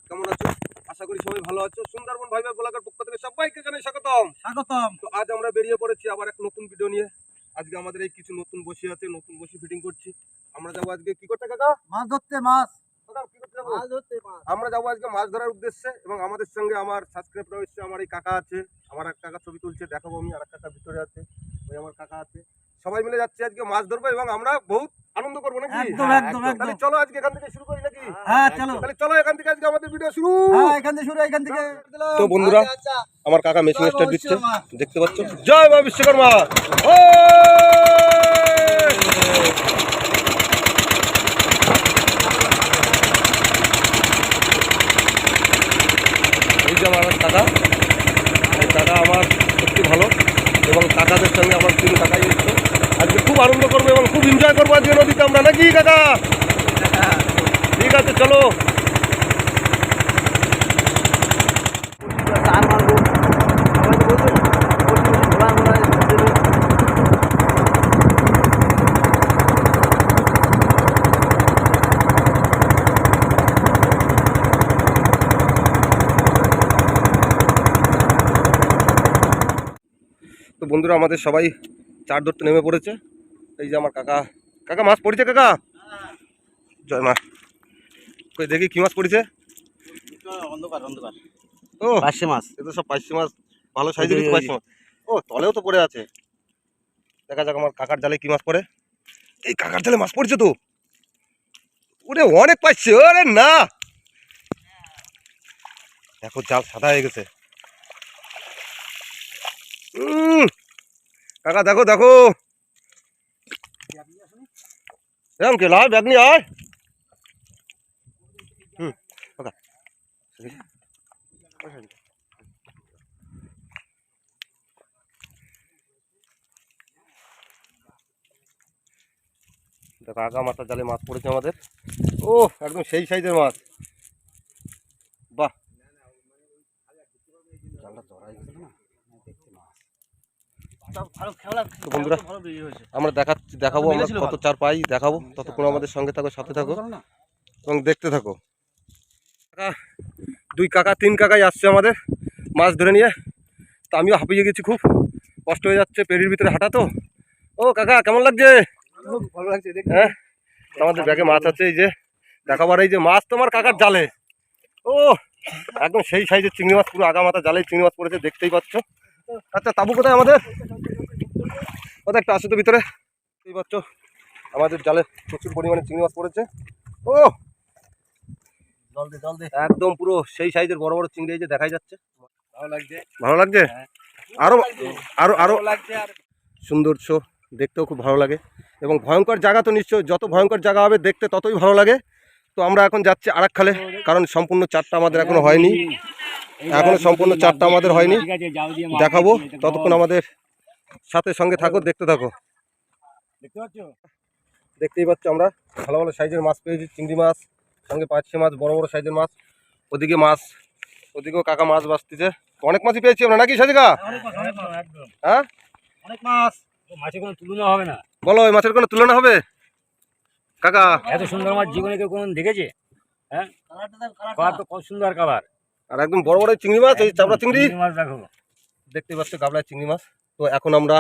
কেমন আছো? আশা করি সবাই ভালো আছো। সুন্দরবন ভাই ভাই ব্লগের পক্ষ থেকে সবাইকে জানাই স্বাগতম। তো আজ আমরা বেরিয়ে পড়েছি আবার এক নতুন ভিডিও নিয়ে। আজকে আমাদের এই কিছু নতুন বসি আছে, নতুন বসি ফিটিং করছি। আমরা যাবো আজকে কি করতে কাকা? মাছ ধরতে মাছ কাকা কি করতে যাবো? মাছ ধরতে মাছ। আমরা যাবো আজকে মাছ ধরার উদ্দেশ্যে এবং আমাদের সঙ্গে আমার সাবস্ক্রাইবার রয়েছে, আমার এই কাকা আছে, আমার এক কাকা ছবি তুলছে দেখাবো আমি, আর এক কাকা ভিতরে আছে, ওই আমার কাকা আছে। সবাই মিলে যাচ্ছি আজকে মাছ ধরবো এবং আমরা বহুত আনন্দ করবো নাকি? একদম একদম একদম। তাহলে চলো আজকে এখান থেকে শুরু করি নাকি? হ্যাঁ চলো। তাহলে চলো এখান থেকে আজকে আমাদের ভিডিও শুরু। হ্যাঁ এখান থেকে শুরু, এখান থেকে। তো বন্ধুরা, আচ্ছা, আমার কাকা মেশিন জয় স্টার্ট মা দিচ্ছে, বিশ্বকর্মা। দেখতে পাচ্ছ। জয় মা বিশ্বকর্মা। এই যে আমার কাকা, এই কাকা আমার সত্যি ভালো এবং কাকাদের সঙ্গে আমার 3 কাকাই এসছে। আজকে খুব আনন্দ করবো এবং খুব এনজয় করবো আজকে নদীতে আমরা, নাকি কাকা? ঠিক আছে চলো। চার মারবো। সবাই তো বলছে, ঘোরা ঘোরা ধরতে হবে। তো বন্ধুরা, আমাদের সবাই চার ধরতে নেমে পড়েছে। এই যে আমার কাকা, কাকা মাছ পড়েছে কাকা? জয় মা। কই দেখি কি মাছ পড়েছে? অন্ধকার অন্ধকার। ও পার্শে মাছ। এ তো সব পার্শে মাছ, ভালো সাইজের পার্শে মাছ। ও তলেও তো পড়ে আছে। দেখা যাক আমার কাকার জালে কি মাছ পড়ে। এই কাকার জালে মাছ পড়ছে তো, ওরে অনেক পাইছে। ওরে না, দেখো জাল সাদা হয়ে গেছে। কাকা দেখো দেখো, এরকম কে লাই ব্যাগ নিয়ে আয়। কাকা দেখো আগা মাথার জালে মাছ পড়েছে আমাদের। ও একদম সেই সাইজের মাছ, বাহ। জালটা জড়াই গেছে না, তো বন্ধুরা, আমরা দেখাবো আমরা কত চার পাই, দেখাবো। ততক্ষণ আমাদের সঙ্গে থাকো, সাথে থাকো এবং দেখতে থাকো। কাকা 2 কাকা 3 কাকাই আসছে আমাদের মাছ ধরে নিয়ে। তো আমিও হাঁপিয়ে গেছি, খুব কষ্ট হয়ে যাচ্ছে পেরির ভিতরে হাঁটা। তো ও কাকা কেমন লাগছে? ভালো লাগছে দেখতে। হ্যাঁ, আমাদের ব্যাগে মাছ আছে, এই যে দেখাবার। এই যে মাছ তোমার কাকার জালে, ও একদম সেই সাইজের চিংড়ি মাছ, পুরো আগা মাথা জালে চিংড়ি মাছ পড়েছে, দেখতেই পাচ্ছ। আচ্ছা তাবু কোথায় আমাদের? কোথায় একটা আসে তো ভিতরে, দেখতেই পাচ্ছ। আমাদের জালে প্রচুর পরিমাণে চিংড়ি মাছ পড়েছে। ও জল দে একদম পুরো সেই সাইজের বড় বড় চিংড়ি, এই যে দেখাই যাচ্ছে। ভালো লাগছে। ভালো লাগছে, আরো আরো আরো ভালো লাগছে। আর সৌন্দর্য দেখতেও খুব ভালো লাগে এবং ভয়ঙ্কর জায়গা তো নিশ্চয়, যত ভয়ঙ্কর জায়গা হবে দেখতে ততই ভালো লাগে। তো আমরা এখন যাচ্ছি আরাকখালে, কারণ সম্পূর্ণ চারটা আমাদের এখনো হয়নি, এখনো সম্পূর্ণ চারটা আমাদের হয়নি। দেখাবো, ততক্ষণ আমাদের সাথে সঙ্গে থাকো, দেখতে থাকো। দেখতে পাচ্ছ? দেখতেই পাচ্ছ আমরা ভালো ভালো সাইজের মাছ পেয়েছি, চিংড়ি মাছ, সঙ্গে পার্শে মাছ, বড় বড় সাইজের মাছ। ওদিকে মাছ, ওদিকেও কাকা মাছ বাঁচতেছে। অনেক মাছই পেয়েছি আমরা, নাকি সাজিকা? একদম হ্যাঁ অনেক মাছ, মাছের কোনো তুলনা হবে না। বলো, ওই মাছের কোনো তুলনা হবে কাকা? এত সুন্দর মাছ জীবনে কেউ কোন দেখেছে? হ্যাঁ, কালার তো কত সুন্দর কালার। আর একদম বড় বড় চিংড়ি মাছ, এই চাপড়া চিংড়ি মাছ দেখো, দেখতে পাচ্ছ, গাবলায় চিংড়ি মাছ। তো এখন আমরা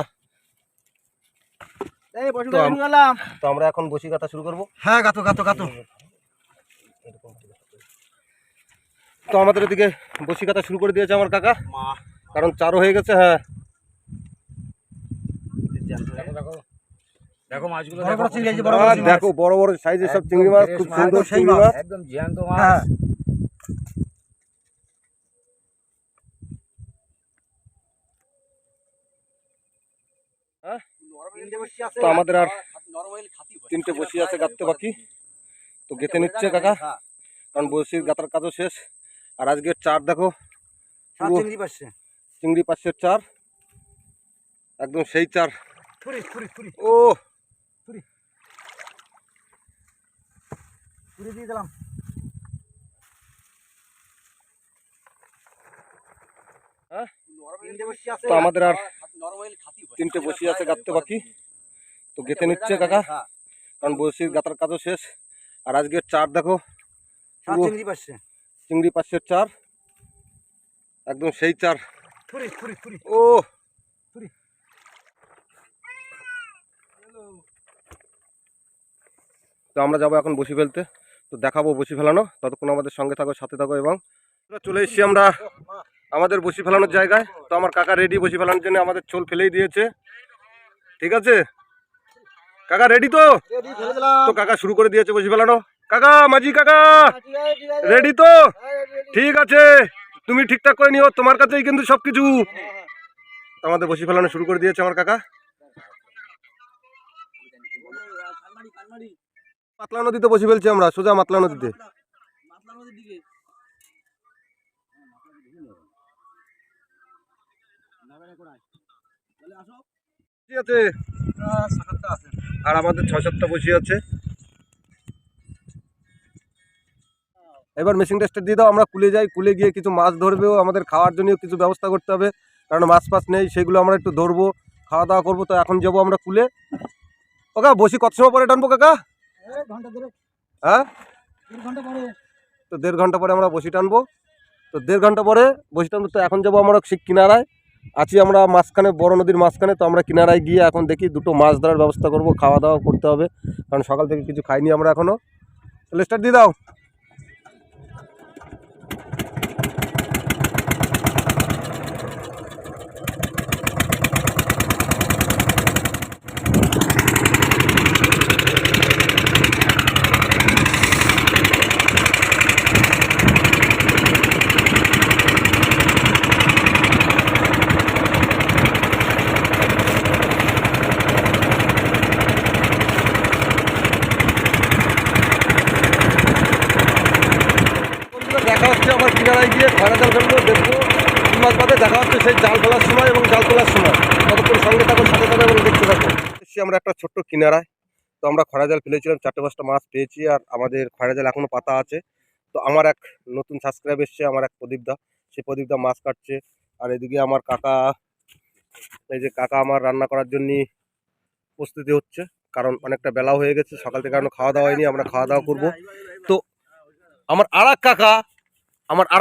তো আমরা এখন বসি গাথা শুরু করবো। হ্যাঁ গাতো গাতো গাতো। তো আমাদের এদিকে বসি গাথা শুরু করে দিয়েছে আমার কাকা, কারণ চারও হয়ে গেছে। হ্যাঁ দেখো মাছগুলো, দেখো বড় বড় সাইজের সব চিংড়ি মাছ, খুব সুন্দর চিংড়ি মাছ, একদম জ্যান্ত মাছ। তো আমাদের আর 3টে বসি আছে গাঁথতে বাকি, তো গেঁথে নিচ্ছে কাকা, কারণ বসির গাঁথার কাজও শেষ। আর আজকের চার দেখো, চিংড়ি পাশের চার, একদম সেই চার। ও দিয়ে দিলাম। তো আমাদের আর 3টে বসি আছে গাঁথতে বাকি, তো গেঁথে নিচ্ছে কাকা, কারণ বসির গাঁথার কাজও শেষ। আর আজকের চার দেখো, চিংড়ি পাশের চার, একদম সেই চার। ও তো আমরা যাবো এখন বসি ফেলতে, তো দেখাবো বসি ফেলানো, ততক্ষণ আমাদের সঙ্গে থাকো, সাথে থাকো। এবং চলে এসেছি আমরা আমাদের বসি ফেলানোর জায়গায়। তো আমার কাকা রেডি বসি ফেলানোর জন্য, আমাদের ছোল ফেলেই দিয়েছে। ঠিক আছে কাকা, রেডি তো? তো কাকা শুরু করে দিয়েছে বসি ফেলানো। কাকা, মাঝি কাকা, রেডি তো? ঠিক আছে, তুমি ঠিকঠাক করে নিও, তোমার কাছেই কিন্তু সবকিছু। আমাদের বসি ফেলানো শুরু করে দিয়েছে আমার কাকা। মাতলা নদীতে বসি ফেলছি আমরা, সোজা মাতলা নদীতে। আর আমাদের 6-7টা বসি আছে। এবার মেশিন টেস্টার দিয়ে দাও, আমরা কুলে যাই, কুলে গিয়ে কিছু মাছ ধরবেও, আমাদের খাওয়ার জন্য কিছু ব্যবস্থা করতে হবে, কারণ মাছ ফাছ নেই, সেগুলো আমরা একটু ধরবো, খাওয়া দাওয়া করবো। তো এখন যাবো আমরা কুলে। ও কাকা, বসি কত সময় পরে টানবো কাকা? হ্যাঁ, তো 1.5 ঘন্টা পরে আমরা বসি টানবো। তো 1.5 ঘন্টা পরে বসি টানবো। তো এখন যাবো আমরা ঠিক কিনারায় আছি, আমরা মাঝখানে, বড় নদীর মাঝখানে। তো আমরা কিনারায় গিয়ে এখন দেখি দুটো মাছ ধরার ব্যবস্থা করব, খাওয়া দাওয়া করতে হবে, কারণ সকাল থেকে কিছু খাইনি আমরা এখনো। তাহলে স্টার্ট দিয়ে দাও। দেখা হচ্ছে আমার কিনারায় গিয়ে খয়রা জাল ফেলবো, দেখবো তিন মাস বাদে দেখা হচ্ছে সেই জাল ফেলার সময় এবং জাল তোলার সময়। ততক্ষণ সঙ্গে থাকো, সাথে থাকো এবং দেখতে থাকো। এসছি আমরা একটা ছোট্ট কিনারায়। তো আমরা খয়রা জাল ফেলেছিলাম, 4-5টা মাছ পেয়েছি, আর আমাদের খয়রা জাল এখনো পাতা আছে। তো আমার এক নতুন সাবস্ক্রাইব এসছে, আমার এক প্রদীপদা, সেই প্রদীপদা মাছ কাটছে। আর এদিকে আমার কাকা, এই যে কাকা আমার রান্না করার জন্য প্রস্তুতি হচ্ছে, কারণ অনেকটা বেলা হয়ে গেছে, সকাল থেকে এখনো খাওয়া দাওয়া হয়নি, আমরা খাওয়া দাওয়া করবো। তো আমার আর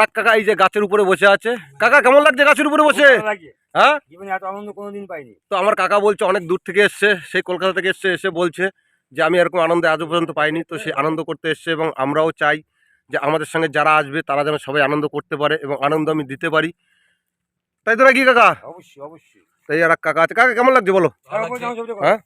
এক কাকা এই যে গাছের উপরে বসে আছে। কাকা, কেমন লাগছে গাছের উপরে বসে? হ্যাঁ, জীবনে এত আনন্দ কোনোদিন পাইনি। তো আমার কাকা বলছে অনেক দূর থেকে এসছে, সেই কলকাতা থেকে এসছে, এসে বলছে যে আমি এরকম আনন্দ আজও পর্যন্ত পাইনি। তো সে আনন্দ করতে এসছে, এবং আমরাও চাই যে আমাদের সঙ্গে যারা আসবে তারা যেন সবাই আনন্দ করতে পারে এবং আনন্দ আমি দিতে পারি। তাই তো নাকি কাকা? অবশ্যই অবশ্যই। তাই আর এক কাকা আছে। কাকা, কেমন লাগছে বলো? হ্যাঁ,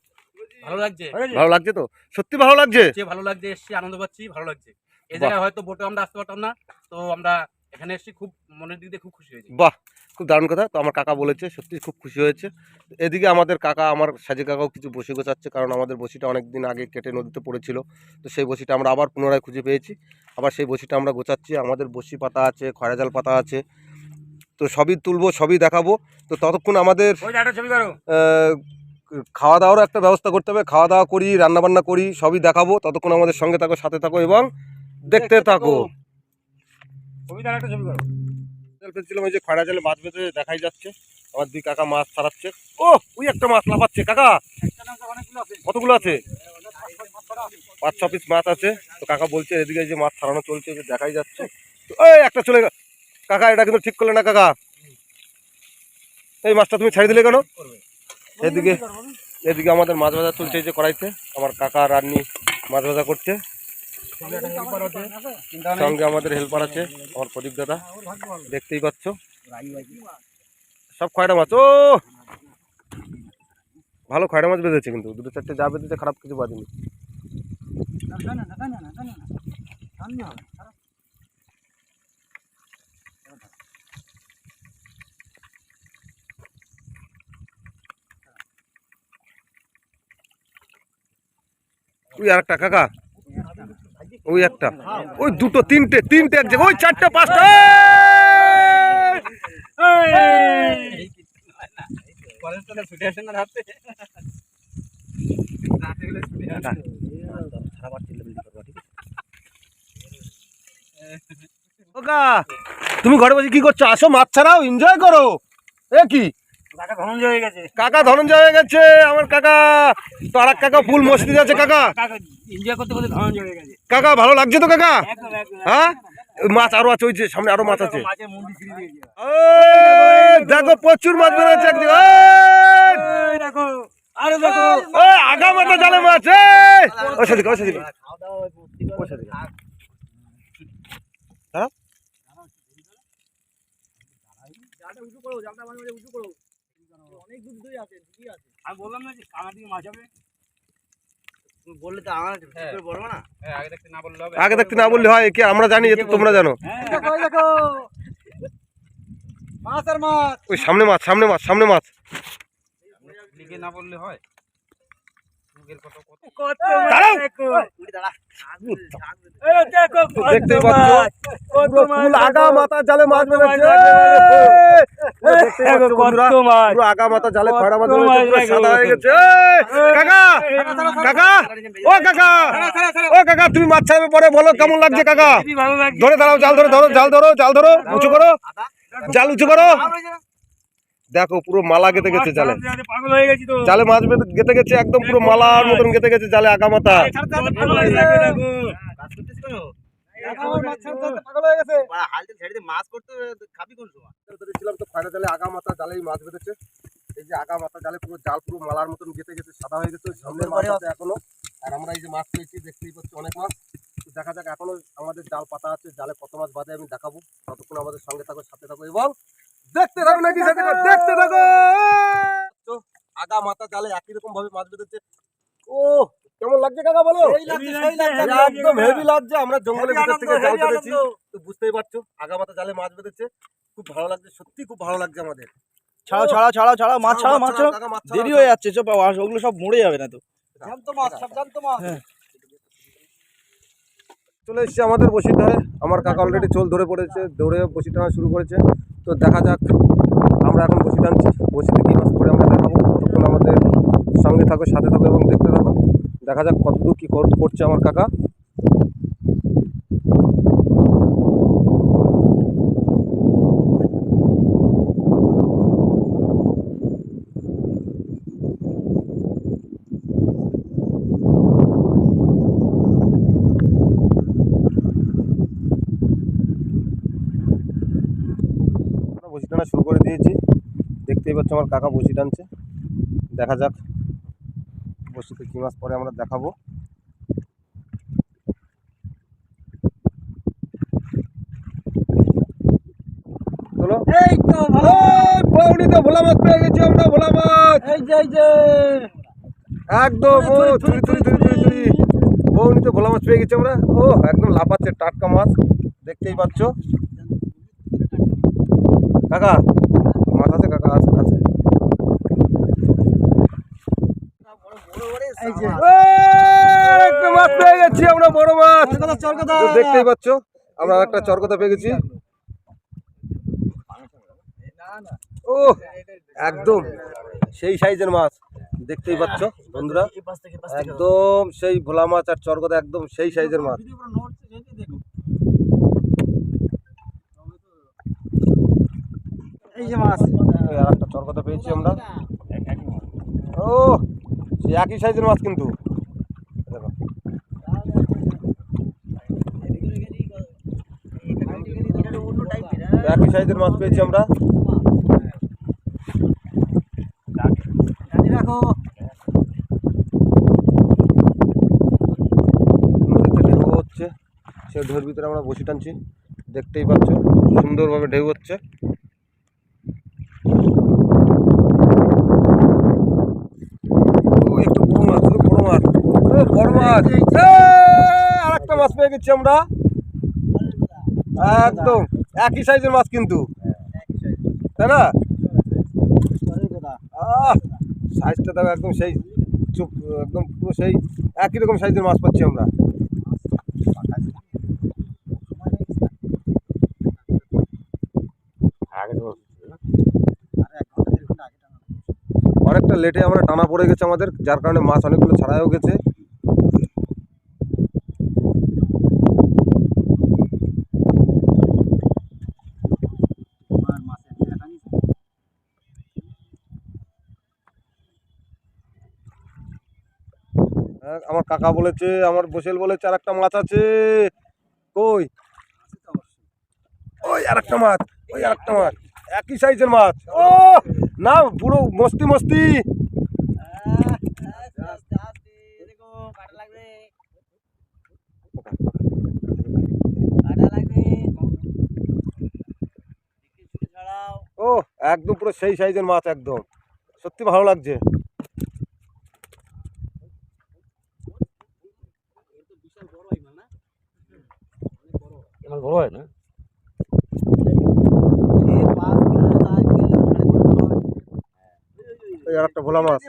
ভালো লাগছে, ভালো লাগছে তো? সত্যি ভালো লাগছে? ভালো লাগছে, এসছি, আনন্দ পাচ্ছি, ভালো লাগছে। এই জায়গায় হয়তো বোটে আমরা আসতে পারতাম না, তো আমরা এখানে এসছি, খুব মনের দিক দিয়ে খুব খুশি হয়েছি। বাহ, খুব দারুণ কথা। তো আমার কাকা বলেছে সত্যি খুব খুশি হয়েছে। এদিকে আমাদের কাকা, আমার সাজি কাকাও কিছু বসি গোছাচ্ছে, কারণ আমাদের বসিটা অনেক দিন আগে কেটে নদীতে পড়েছিল। তো সেই বসিটা আমরা আবার পুনরায় খুঁজে পেয়েছি, আবার সেই বসিটা আমরা গোছাচ্ছি। আমাদের বসি পাতা আছে, খয়রা জাল পাতা আছে, তো সবই তুলবো, সবই দেখাবো। তো ততক্ষণ আমাদের খাওয়া দাওয়ারও একটা ব্যবস্থা করতে হবে, খাওয়া দাওয়া করি, রান্নাবান্না করি, সবই দেখাবো। ততক্ষণ আমাদের সঙ্গে থাকো, সাথে থাকো এবং দেখতে থাকো। ফেলছিলাম, ওই যে খয়রা জালে মাছ বেঁধে দেখাই যাচ্ছে, আমার 2 কাকা মাছ ছাড়াচ্ছে। ও, ওই একটা মাছ লাফাচ্ছে কাকা। কতগুলো আছে? 5-6 পিস মাছ আছে। তো কাকা বলছে এদিকে যে মাছ ছাড়ানো চলছে, যে দেখাই যাচ্ছে। তো এই একটা চলে কাকা, এটা কিন্তু ঠিক করলে না কাকা। এই মাছটা তুমি ছেড়ে দিলে কেন? এদিকে আমাদের মাছ ভাজা চলছে, এই যে কড়াইতে আমার কাকা রান্নি মাছ ভাজা করছে, সঙ্গে আমাদের হেল্পার আছে আমার প্রদীপ দাদা, দেখতেই পাচ্ছ সব খয়রা মাছ। ও, ভালো খয়রা মাছ বেঁধেছে, কিন্তু 2-4টে যা বেঁধেছে খারাপ কিছু বাঁধেনি। ওই আর একটা কাকা, ওই একটা, ওই 2, 3টে এক জায়গায়, ওই 4টে 5টা। তুমি ঘরে বসে কি করছো? আসো, মাছ ছাড়াও, এনজয় করো। এ কি কাকা ধনঞ্জয় হয়ে গেছে, কাকা ধনঞ্জয় হয়ে গেছে আমার কাকা। তো আর এক কাকা ফুল মসজিদে আছে কাকা। এনজয় করতে করতে ধনঞ্জয় হয়ে গেছে। কাকা ভালো লাগছে তো কাকা? একদম একদম। হ্যাঁ, ওই মাছ আরো আছে, ওই যে সামনে আরো মাছ আছে। মাছের মুন্ডি ছিঁড়ে দিয়েছে। দেখো প্রচুর মাছ বেরোচ্ছে একদিকে। এই দেখো, আরে দেখো, আগা মাথা জালে মাছ। ওই সেদিকে, ওই সেদিকে, ওই সেদিকে। হ্যাঁ? আমি বললাম না যে কানা দিয়ে মাছ হবে। বললে তো আমার বলবো না। হ্যাঁ, আগে দেখতে না বললে হবে। আগে দেখতে না বললে হয় কি? আমরা জানি, এ তো তোমরা জানো। হ্যাঁ, দেখো মাছ আর মাছ। ওই সামনে মাছ, সামনে মাছ, সামনে মাছ। লিখে না বললে হয়। মুখের কত কত কত দাঁড়াও। মাছ দেখো। উড়ি দাঁড়া। এই দেখো, কত দেখতেই পাচ্ছ, মাছ, কত পুরো মাছ ফুল আগা দেখো। মাথা জালে মাছ বেরোচ্ছে। দেখতেই পাচ্ছ দেখো, বন্ধুরা, কত মাছ। পুরো আগা মাথা জালে কত খয়রা মাছ মাছ বেরোচ্ছে, পুরো দেখো। সাদা হয়ে গেছে। কাকা, কাকা, ও কাকা, ও কাকা, তুমি মাছ ছাড়বে পরে বলো কেমন লাগছে কাকা। খুবই ভালো লাগছে। ধরে দাঁড়াও, জাল ধরো, ধরো, জাল ধরো, জাল ধরো, উঁচু করো, জাল উঁচু করো। দেখো পুরো মালা গেঁথে গেছে জালে, মাছ পাগল হয়ে গেছি তো। জালে মাছ গেঁথে গেছে, একদম পুরো মালার মতন গেঁথে গেছে জালে আগা মাথা। কত মাছ দেখো, দেখো। কাজ করতেছ কেন? আমার মাছ ছাড়তে পাগল হয়ে গেছে। হালতে ছেড়ে দিয়ে মাছ করতে খাবি কোন সময়? ছিলাম তো খয়রা জালে আগা মাথা জালেই মাছ বেঁধেছে। এই যে আগা মাথা জালে পুরো জাল পুরো মালার মতন গেঁথে গেছে, সাদা হয়ে গেছে। সামনে মাছ আছে এখনো, আর আমরা এই যে মাছ পেয়েছি দেখতেই পাচ্ছি অনেক মাছ। তো দেখা যাক, এখনো আমাদের জাল পাতা আছে, জালে কত মাছ বাঁধে আমি দেখাবো। ততক্ষণ আমাদের সঙ্গে থাকো, সাথে থাকো এবং দেখতে থাকো, নাকি দেখতে থাকো। তো আগা মাথা জালে একই রকম ভাবে মাছ বেঁধেছে। ও কেমন লাগছে কাকা বলো? একদম হেভি লাগছে। আমরা জঙ্গলের ভিতর থেকে জাল বেঁধেছি, তো বুঝতেই পারছো আগা মাথা জালে মাছ বেঁধেছে। খুব ভালো লাগছে, সত্যি খুব ভালো লাগছে আমাদের। ছাড়াও ছাড়াও ছাড়াও ছাড়াও মাছ ছাড়াও মাছ ছাড়াও। কাকা, মাছ ছাড়াও। দেরি হয়ে যাচ্ছে, সব ওগুলো সব মরে যাবে না তো। জ্যান্ত মাছ, সব জ্যান্ত মাছ। চলে এসেছে আমাদের বসির ধারে। আমার কাকা অলরেডি চোল ধরে পড়েছে, দৌড়ে বসি টানা শুরু করেছে। তো দেখা যাক, আমরা এখন বসি টানছি, বসিতে কি মাছ পরে আমরা দেখাবো। তখন আমাদের সঙ্গে থাকো, সাথে থাকো এবং দেখতে থাকো। দেখা যাক কতদূর কি করছে আমার কাকা। বসি টানা শুরু করে দিয়েছি, দেখতেই পাচ্ছ আমার কাকা বসি টানছে। দেখা যাক বসিতে কি মাছ পরে আমরা দেখাবো। চলো, এই তো ভালো। বৌনিতে ভোলা মাছ পেয়ে গেছি আমরা, ভোলা মাছ এই যে একদম। ও চুরি চুরি চুরি চুরি চুরি, বৌনিতে ভোলা মাছ পেয়ে গেছি আমরা। ও একদম লাফাচ্ছে, টাটকা মাছ, দেখতেই পাচ্ছ কাকা। মাছ আছে কাকা, আছে আছে। এই যে একটা মাছ পেয়ে গেছি আমরা, বড় মাছ। চরকদা তো দেখতেই পাচ্ছ আমরা একটা চরকতা পেয়ে গেছি। ও একদম সেই সাইজের মাছ, দেখতেই পাচ্ছ বন্ধুরা, একদম সেই ভোলা মাছ আর চরকতা, একদম সেই সাইজের মাছ। এই যে মাছ। আর একটা চরকতা পেয়েছি আমরা। ও সেই একই সাইজের মাছ কিন্তু, দেখো। একই সাইজের মাছ পেয়েছি আমরা। রাখো। নদীতে ঢেউ হচ্ছে, সেই ঢেউর ভিতরে আমরা বসি টানছি, দেখতেই পাচ্ছ সুন্দরভাবে ঢেউ হচ্ছে। ও একটু বড় মাছ, বড় মাছ, ও বড় মাছ। আর একটা মাছ পেয়ে গেছি আমরা, একদম একই সাইজের মাছ কিন্তু, তাই না? সাইজটা দেখো, একদম সেই চুপ, একদম পুরো সেই একই রকম সাইজের মাছ পাচ্ছি আমরা। অনেকটা লেটে আমরা টানা পড়ে গেছে আমাদের, যার কারণে মাছ অনেকগুলো ছাড়াও গেছে। আমার কাকা বলেছে, আমার বসেল বলেছে আর একটা মাছ আছে। কই আর একটা মাছ, ওই আর একটা মাছ, একই সাইজের মাছ। ও না, পুরো মস্তি মস্তি। ও একদম পুরো সেই সাইজের মাছ, একদম সত্যি ভালো লাগছে। এবার বড় হয় না? ওই আর একটা ভোলা মাছ।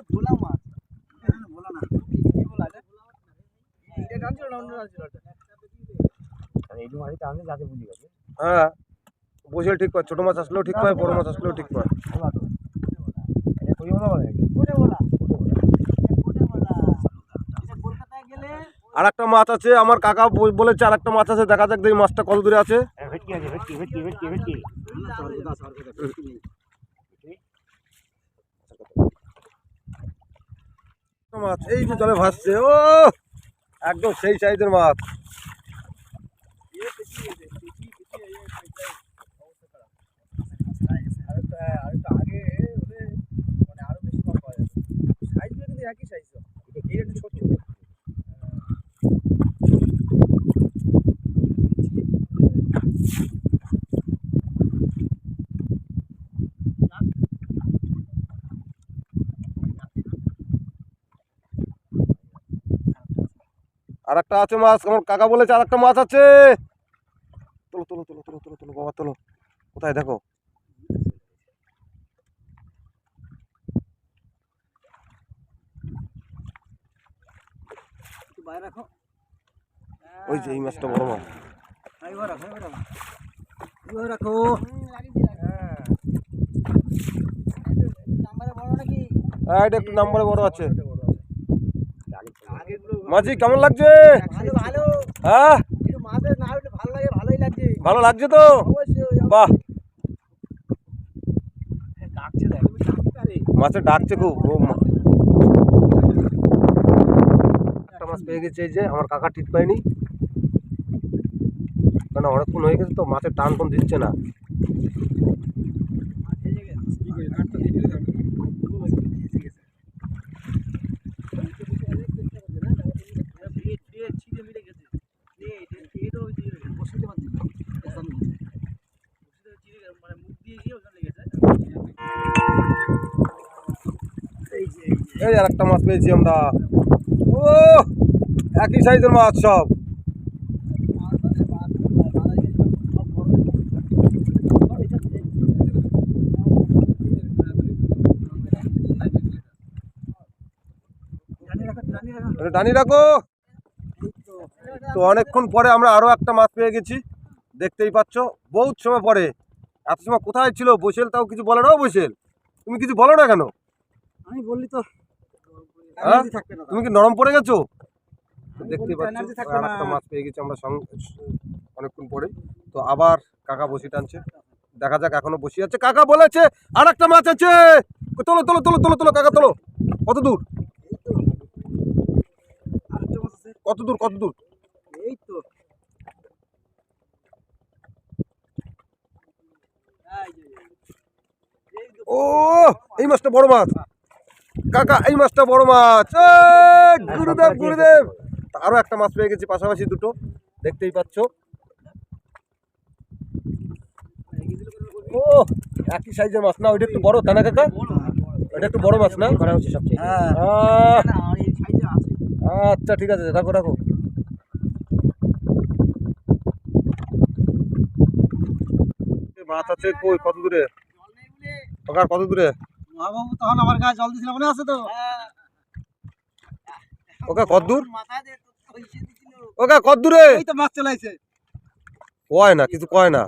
এই দু মাঝে টানলে যাতে বুঝে গেছে। হ্যাঁ বুঝে ঠিক পায়, ছোট মাছ আসলেও ঠিক পায়, বড় মাছ আসলেও ঠিক পায়। এটা কই বলা বলে নাকি? আর একটা মাছ আছে, আমার কাকা বলেছে আর একটা মাছ আছে, দেখা যাক এই মাছটা কত দূরে আছে। ভেটকি আছে, ভেটকি ভেটকি ভেটকি ভেটকি। মাছ এই যে জলে ভাসছে, ও একদম সেই সাইজের মাছ। আর একটা আছে মাছ, আমার কাকা বলেছে আর একটা মাছ আছে। তোলো তোলো তোলো তোলো তোলো তোলো বাবা তোলো, কোথায় দেখো। ওই যে এই মাছটা বড় মাছ। হ্যাঁ এটা একটু নাম্বারে বড় আছে। মাঝি কেমন লাগছে? হ্যাঁ ভালো লাগছে তো, বাহ মাছে ডাকছে খুব। একটা মাছ পেয়ে গেছে, এই যে আমার কাকা ঠিক পায়নি, কারণ অনেকক্ষণ হয়ে গেছে তো, মাছের টান কোন দিচ্ছে না। এই আর একটা মাছ পেয়েছি আমরা, ও একই সাইজের মাছ সব। ডানি রাখো। তো অনেকক্ষণ পরে আমরা আরো একটা মাছ পেয়ে গেছি, দেখতেই পাচ্ছ বহুত সময় পরে। এত সময় কোথায় ছিল বসেল, তাও কিছু বলে না। বসেল তুমি কিছু বলো না কেন? আমি বললি তো হ্যাঁ তুমি কি নরম পড়ে গেছো? দেখতেই পাচ্ছ আর একটা মাছ পেয়ে গেছি আমরা অনেকক্ষণ পরে। তো আবার কাকা বসি টানছে, দেখা যাক, এখনো বসি আছে। কাকা বলেছে আর একটা মাছ আছে, তোলো তোলো তোলো তোলো তোলো কাকা তোলো। কত দূর কত দূর কত দূর? এই তো ও এই মাছটা বড় মাছ কাকা, এই মাছটা বড় মাছ। গুরুদেব গুরুদেব, আরো একটা মাছ পেয়ে গেছি পাশাপাশি দুটো, দেখতেই পাচ্ছ। ও একই সাইজের মাছ না? ওইটা একটু বড়, তাই না কাকা? ওইটা একটু বড় মাছ না? করা হচ্ছে সবচেয়ে। আচ্ছা ঠিক আছে, রাখো রাখো। মাছ আছে কই, কত দূরে কাকা, কত দূরে? মহাবাবু তখন আমার গায়ে জল দিছিল, মনে আছে তো? ওকা কত দূর? ওকা কত দূরে? এই তো মাছ চলে আইছে। কয় না কিছু, কয় না।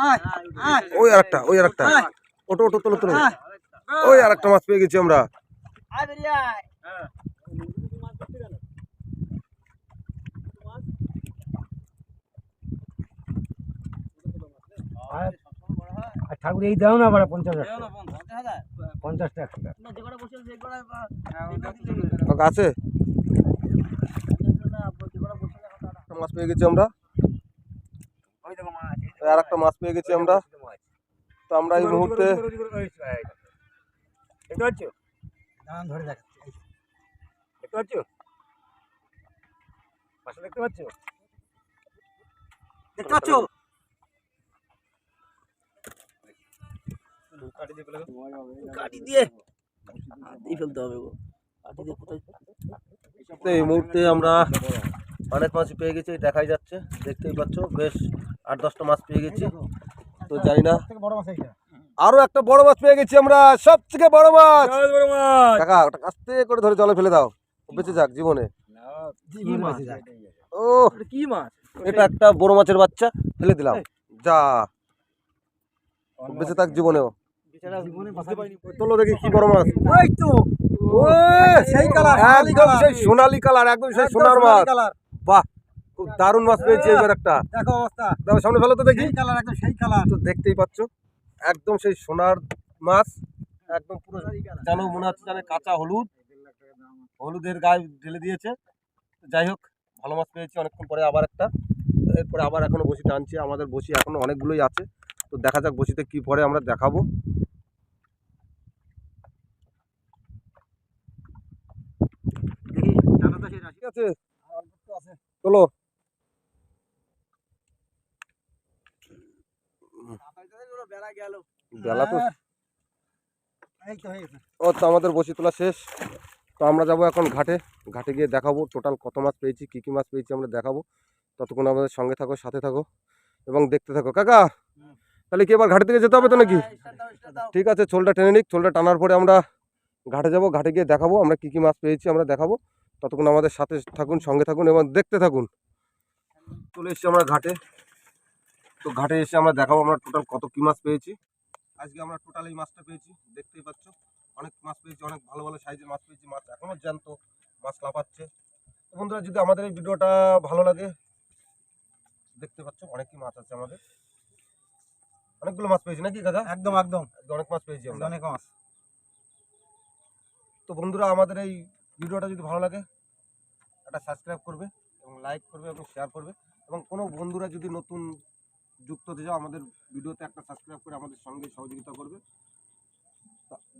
আয় আয় ওই আরেকটা, ওই আরেকটা, ওটো ওটো তোলো তোলো। ওই আরেকটা মাছ পেয়ে গেছি আমরা। আয় বেরিয়ে আয়। আর ঠাকুর এই দাও না, 50,000 50 টাকা। কাকা আছে? একটা মাছ পেয়ে গেছি আমরা। আর একটা মাছ পেয়ে গেছি আমরা। তো আমরা এই মুহূর্তে দেখতে পাচ্ছ? ধরে দেখাচ্ছি, দেখতে পাচ্ছ? মাছটা দেখতে পাচ্ছ? দেখতে পাচ্ছ? কাটি দিয়ে ফেলতে হবে গো। তো এই মুহূর্তে আমরা অনেক মাছই পেয়ে গেছি, দেখাই যাচ্ছে, দেখতেই পাচ্ছ। বেশ 8-10টা মাছ পেয়ে গেছি। তো জানি না, আরো একটা বড় মাছ পেয়ে গেছি আমরা, সব থেকে বড় মাছ। কাকা ওটা আস্তে করে ধরে জলে ফেলে দাও, বেঁচে যাক জীবনে। ও কি মাছ? এটা একটা বড় মাছের বাচ্চা, ফেলে দিলাম, যা বেঁচে থাক জীবনেও। তোলো দেখি কি বড় মাছ। ওই তো সেই কালার, একদম সেই সোনালী কালার, একদম সেই সোনার মাছ। বাহ, খুব দারুণ মাছ পেয়েছি এবার একটা। দেখো অবস্থা, দেখো সামনে ফেলো তো দেখি। সেই কালার, একদম সেই কালার। তো দেখতেই পাচ্ছ, একদম সেই সোনার মাছ, একদম পুরো যেন মনে হচ্ছে যেন কাঁচা হলুদ, হলুদের গায়ে ঢেলে দিয়েছে। যাই হোক, ভালো মাছ পেয়েছি। অনেকক্ষণ পরে আবার একটা, এরপরে আবার এখনো বসি টানছি। আমাদের বসি এখনো অনেকগুলোই আছে, তো দেখা যাক বসিতে কি পরে আমরা দেখাবো। ঠিক আছে, চলো। বেলা তো ও তো আমাদের বসি তোলা শেষ। তো আমরা যাবো এখন ঘাটে। ঘাটে গিয়ে দেখাবো টোটাল কত মাছ পেয়েছি, কী কী মাছ পেয়েছি আমরা দেখাবো। ততক্ষণ আমাদের সঙ্গে থাকো, সাথে থাকো এবং দেখতে থাকো। কাকা তাহলে কি এবার ঘাটে থেকে যেতে হবে তো নাকি? ঠিক আছে, ছোলটা টেনে নিক। ছোলটা টানার পরে আমরা ঘাটে যাব। ঘাটে গিয়ে দেখাবো আমরা কী কী মাছ পেয়েছি, আমরা দেখাবো। ততক্ষণ আমাদের সাথে থাকুন, সঙ্গে থাকুন এবং দেখতে থাকুন। চলে এসেছি আমরা ঘাটে। তো ঘাটে এসে আমরা দেখাবো আমরা টোটাল কত কী মাছ পেয়েছি। আজকে আমরা টোটাল এই মাছটা পেয়েছি, দেখতেই পাচ্ছ। অনেক মাছ পেয়েছি, অনেক ভালো ভালো সাইজের মাছ পেয়েছি। মাছ এখনও জ্যান্ত, মাছ লাফাচ্ছে। তো বন্ধুরা, যদি আমাদের এই ভিডিওটা ভালো লাগে, দেখতে পাচ্ছ অনেকই মাছ আছে আমাদের, অনেকগুলো মাছ পেয়েছি নাকি কাকা? একদম একদম অনেক মাছ পেয়েছি আমরা। অনেক মাছ। তো বন্ধুরা, আমাদের এই ভিডিওটা যদি ভালো লাগে, একটা সাবস্ক্রাইব করবে এবং লাইক করবে এবং শেয়ার করবে। এবং কোনো বন্ধুরা যদি নতুন যুক্ত হতে চাও, আমাদের ভিডিওতে একটা সাবস্ক্রাইব করে আমাদের সঙ্গে সহযোগিতা করবে।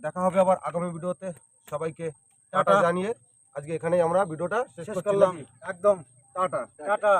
দেখা হবে আবার আগামী ভিডিওতে। সবাইকে টাটা জানিয়ে আজকে এখানেই আমরা ভিডিওটা শেষ করলাম। একদম টাটা টাটা।